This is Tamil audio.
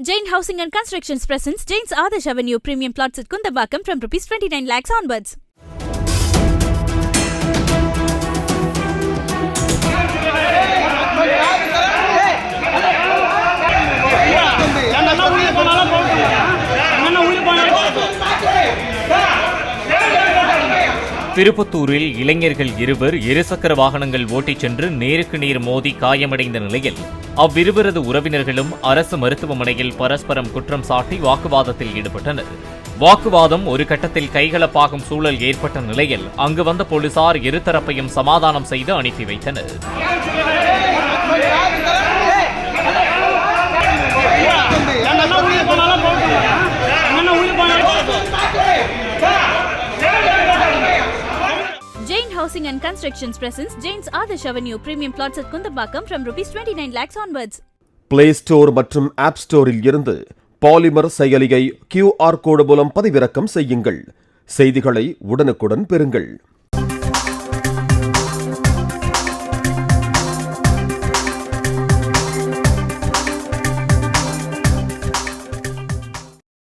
Jain Housing and Constructions presents Jain's Adarsh Avenue Premium Plots at Kundambakam from Rs 29 lakhs onwards. திருப்பத்தூரில் இளைஞர்கள் இருவர் இருசக்கர வாகனங்கள் ஓட்டிச் சென்று நேருக்கு நேர் மோதி காயமடைந்த நிலையில் அவ்விருவரது உறவினர்களும் அரசு மருத்துவமனையில் பரஸ்பரம் குற்றம் சாட்டி வாக்குவாதத்தில் ஈடுபட்டனர். வாக்குவாதம் ஒரு கட்டத்தில் கைகலப்பாகும் சூழல் ஏற்பட்ட நிலையில் அங்கு வந்த போலீசார் இருதரப்பையும் சமாதானம் செய்து அனுப்பி வைத்தனர். Jain Housing and Constructions presents Jain's Adarsh Avenue Premium Plots at Kundambakam from Rs 29 lakhs onwards. Play Store மற்றும் App Storeல் இருந்து பாலிமர் செயலியை QR கோடு மூலம் பதிவிறக்கம் செய்யுங்கள். செய்திகளை உடனுக்குடன் பெறுங்கள்.